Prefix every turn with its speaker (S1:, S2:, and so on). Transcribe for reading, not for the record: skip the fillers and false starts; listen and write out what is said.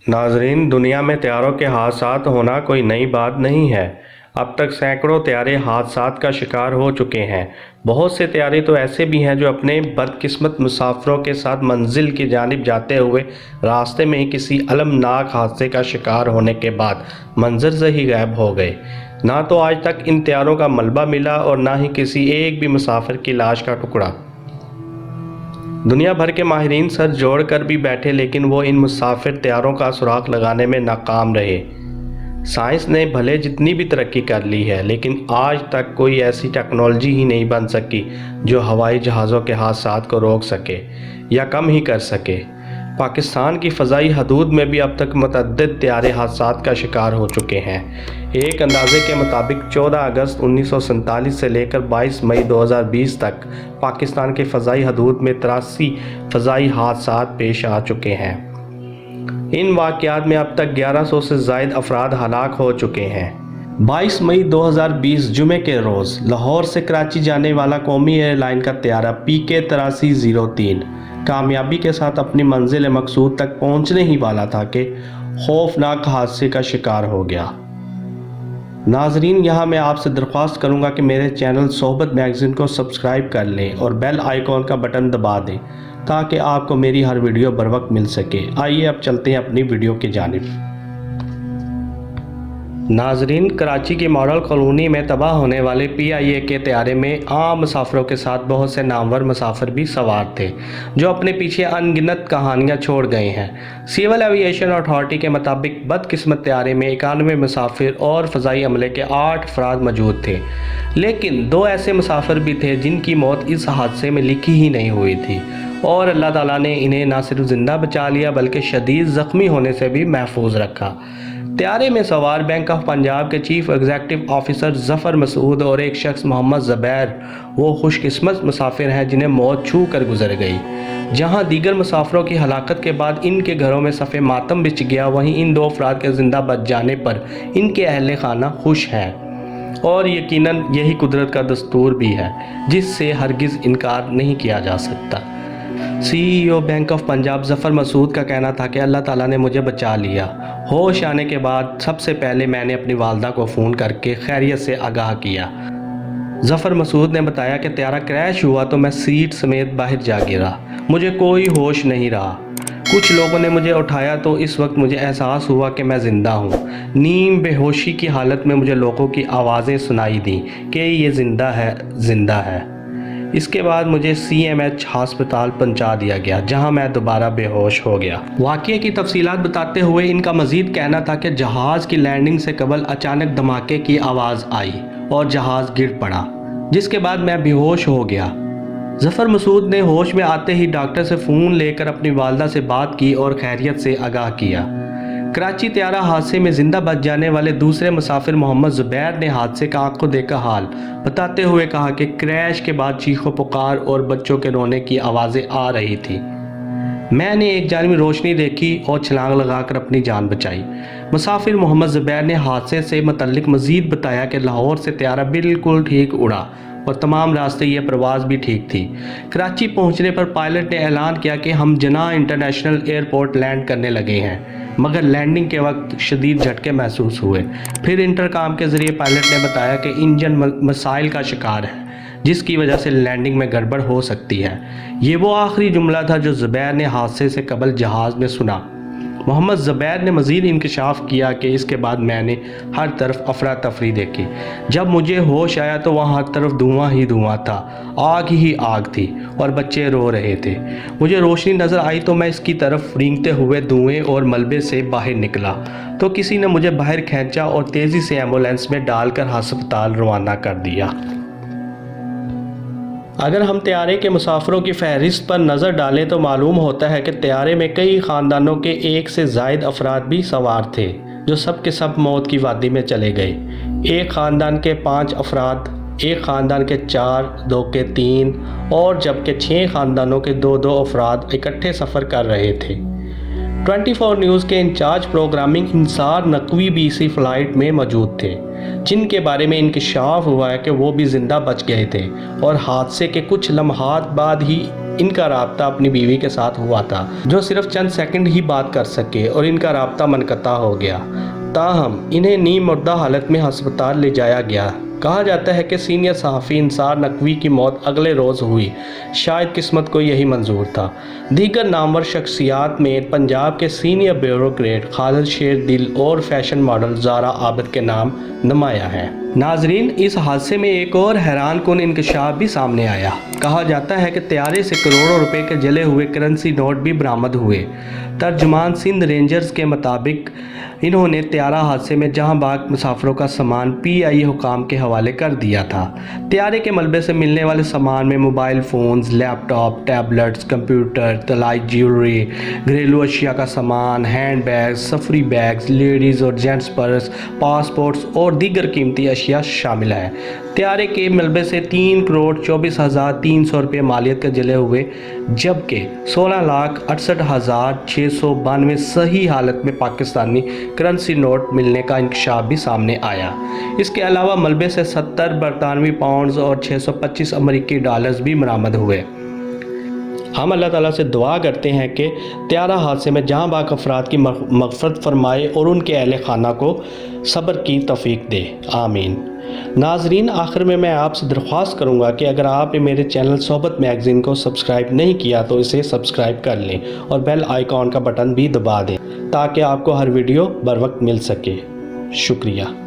S1: नाजरीन, दुनिया में त्यारों के हादसात होना कोई नई बात नहीं है। अब तक सैकड़ों त्यारे हादसात का शिकार हो चुके हैं। बहुत से त्यारे तो ऐसे भी हैं जो अपने बदकिस्मत मुसाफिरों के साथ मंजिल की जानिब जाते हुए रास्ते में ही किसी अलमनाक हादसे का शिकार होने के बाद मंजर से ही गायब हो गए। ना तो आज तक इन त्यारों का मलबा मिला और ना ही किसी एक भी मुसाफिर की लाश का टुकड़ा। दुनिया भर के माहिरीन सर जोड़ कर भी बैठे, लेकिन वो इन मुसाफिर त्यारों का सुराग लगाने में नाकाम रहे। साइंस ने भले जितनी भी तरक्की कर ली है, लेकिन आज तक कोई ऐसी टेक्नोलॉजी ही नहीं बन सकी जो हवाई जहाज़ों के हादसात को रोक सके या कम ही कर सके। पाकिस्तान की फ़ज़ाई हदूद में भी अब तक मुतअद्दिद त्यारे हादसात का शिकार हो चुके हैं। एक अंदाजे के मुताबिक 14 अगस्त 1947 से लेकर 22 मई 2020 तक पाकिस्तान के फ़ज़ाई हदूद में 83 फ़ज़ाई हादसात पेश आ चुके हैं। इन वाक़यात में अब तक 1100 से ज़ायद अफराद हलाक हो चुके हैं। 22 मई 2020 जुमे के रोज़ लाहौर से कराची जाने वाला कौमी एयरलाइन का त्यारा PK 8303 कामयाबी के साथ अपनी मंजिल मकसूद तक पहुंचने ही वाला था कि खौफनाक हादसे का शिकार हो गया। नाजरीन, यहाँ मैं आपसे दरख्वास्त करूँगा कि मेरे चैनल सोहबत मैगज़ीन को सब्सक्राइब कर लें और बेल आइकॉन का बटन दबा दें ताकि आपको मेरी हर वीडियो बर वक्त मिल सके। आइए अब चलते हैं अपनी वीडियो की जानिब। नाजरीन, कराची की मॉडल कॉलोनी में तबाह होने वाले PIA के त्यारे में आम मुसाफिरों के साथ बहुत से नामवर मुसाफिर भी सवार थे जो अपने पीछे अनगिनत कहानियां छोड़ गए हैं। सिविल एविएशन अथॉरिटी के मुताबिक बदकिस्मत त्यारे में 91 मुसाफिर और फ़ज़ाई अमले के 8 अफराद मौजूद थे, लेकिन 2 ऐसे मुसाफिर भी थे जिनकी मौत इस हादसे में लिखी ही नहीं हुई थी और अल्लाह ताला ने इन्हें न सिर्फ ज़िंदा बचा लिया बल्कि शदीद ज़ख्मी होने से भी महफूज रखा। त्यारे में सवार बैंक ऑफ पंजाब के chief executive officer Zafar Masood और एक शख्स मोहम्मद ज़ुबैर वो खुशकिस्मत मुसाफिर हैं जिन्हें मौत छू कर गुजर गई। जहां दीगर मुसाफिरों की हलाकत के बाद इनके घरों में सफ़े मातम बिछ गया, वहीं इन 2 अफराद के ज़िंदा बच जाने पर इनके अहले खाना खुश हैं और यकीनन यही कुदरत का दस्तूर भी है जिससे हरगिज़ इनकार नहीं किया जा सकता। CEO bank of Punjab Zafar Masood का कहना था कि अल्लाह ताला ने मुझे बचा लिया। होश आने के बाद सबसे पहले मैंने अपनी वालदा को फ़ोन करके खैरियत से आगाह किया। ज़फ़र मसूद ने बताया कि त्यारा क्रैश हुआ तो मैं सीट समेत बाहर जा गिरा, मुझे कोई होश नहीं रहा। कुछ लोगों ने मुझे उठाया तो इस वक्त मुझे एहसास हुआ कि मैं ज़िंदा हूँ। नीम बेहोशी की हालत में मुझे लोगों की आवाज़ें सुनाई दी कि ये ज़िंदा है, ज़िंदा है। इसके बाद मुझे CMH हस्पताल पहुंचा दिया गया जहां मैं दोबारा बेहोश हो गया। वाक़ये की तफसीलात बताते हुए इनका मज़ीद कहना था कि जहाज़ की लैंडिंग से कबल अचानक धमाके की आवाज़ आई और जहाज़ गिर पड़ा, जिसके बाद मैं बेहोश हो गया। ज़फ़र मसूद ने होश में आते ही डॉक्टर से फ़ोन लेकर अपनी वालदा से बात की और खैरियत से आगाह किया। कराची त्यारा हादसे में ज़िंदा बच जाने वाले दूसरे मुसाफिर मोहम्मद ज़ुबैर ने हादसे का आंखों देखा हाल बताते हुए कहा कि क्रैश के बाद चीखों पुकार और बच्चों के रोने की आवाज़ें आ रही थी। मैंने एक जानिब रोशनी देखी और छलांग लगाकर अपनी जान बचाई। मुसाफिर मोहम्मद ज़ुबैर ने हादसे से मुतल्लिक मज़ीद बताया कि लाहौर से त्यारा बिल्कुल ठीक उड़ा और तमाम रास्ते ये प्रवास भी ठीक थी। कराची पहुंचने पर पायलट ने ऐलान किया कि हम जना इंटरनेशनल एयरपोर्ट लैंड करने लगे हैं, मगर लैंडिंग के वक्त शदीद झटके महसूस हुए। फिर इंटरकॉम के ज़रिए पायलट ने बताया कि इंजन मसाइल का शिकार है जिसकी वजह से लैंडिंग में गड़बड़ हो सकती है। ये वो आखिरी जुमला था जो ज़ुबैर ने हादसे से कबल जहाज़ में सुना। मोहम्मद ज़ुबैर ने मज़ीद इंकशाफ किया कि इसके बाद मैंने हर तरफ अफरा तफरी देखी। जब मुझे होश आया तो वहाँ हर तरफ धुआं ही धुआं था, आग ही आग थी और बच्चे रो रहे थे। मुझे रोशनी नज़र आई तो मैं इसकी तरफ रेंगते हुए धुएं और मलबे से बाहर निकला तो किसी ने मुझे बाहर खींचा और तेज़ी से एम्बुलेंस में डालकर हस्पताल रवाना कर दिया। अगर हम त्यारे के मुसाफिरों की फहरिस्त पर नज़र डालें तो मालूम होता है कि त्यारे में कई ख़ानदानों के 1 से ज़ायद अफराद भी सवार थे जो सब के सब मौत की वादी में चले गए। एक ख़ानदान के 5 अफराद, एक ख़ानदान के 4, 2 के 3 और जबकि 6 ख़ानदानों के 2-2 अफराद इकट्ठे सफ़र कर रहे थे। 24 न्यूज़ के इंचार्ज प्रोग्रामिंग इंसार नकवी भी इसी फ़्लाइट में मौजूद थे, जिनके बारे में इंकशाफ हुआ है कि वो भी ज़िंदा बच गए थे और हादसे के कुछ लम्हात बाद ही ان کا رابطہ اپنی بیوی کے ساتھ ہوا تھا جو صرف چند سیکنڈ ہی بات کر سکے اور ان کا رابطہ منقطع ہو گیا۔ تاہم انہیں نیم مردہ حالت میں ہسپتال لے جایا گیا۔ کہا جاتا ہے کہ سینئر صحافی انصار نقوی کی موت اگلے روز ہوئی، شاید قسمت کو یہی منظور تھا۔ دیگر نامور شخصیات میں پنجاب کے سینئر بیوروکریٹ خالد شیر دل اور فیشن ماڈل زارا عابد کے نام نمایاں ہیں۔ ناظرین، اس حادثے میں ایک اور حیران کن انکشاف بھی سامنے آیا۔ کہا جاتا ہے کہ طیارے سے کروڑوں روپے کے جلے ہوئے کرنسی نوٹ بھی برآمد ہوئے۔ ترجمان سندھ رینجرز کے مطابق انہوں نے طیارہ حادثے میں جہاں باغ مسافروں کا سامان PI حکام کے حوالے کر دیا تھا۔ طیارے کے ملبے سے ملنے والے سامان میں موبائل فونز، لیپ ٹاپ، ٹیبلٹس، کمپیوٹر، طلائی جیولری، گھریلو اشیاء کا سامان، ہینڈ بیگز، سفری بیگز، لیڈیز اور جینٹس پرس، پاسپورٹس اور دیگر قیمتی اشیاء شامل ہیں۔ طیارے کے ملبے سے 3,24,300 روپے مالیت کے جلے ہوئے جبکہ 16,68,692 صحیح حالت میں پاکستانی کرنسی نوٹ ملنے کا انکشاف بھی سامنے آیا۔ اس کے علاوہ ملبے سے 70 برطانوی پاؤنڈز اور 625 امریکی ڈالرز بھی برآمد ہوئے۔ ہم اللہ تعالیٰ سے دعا کرتے ہیں کہ طیارہ حادثے میں جہاں باق افراد کی مغفرت فرمائے اور ان کے اہل خانہ کو صبر کی توفیق دے، آمین۔ ناظرین، آخر میں آپ سے درخواست کروں گا کہ اگر آپ نے میرے چینل صحبت میگزین کو سبسکرائب نہیں کیا تو اسے سبسکرائب کر لیں اور بیل آئیکن کا بٹن بھی دبا دیں تاکہ آپ کو ہر ویڈیو بر وقت مل سکے۔ شکریہ۔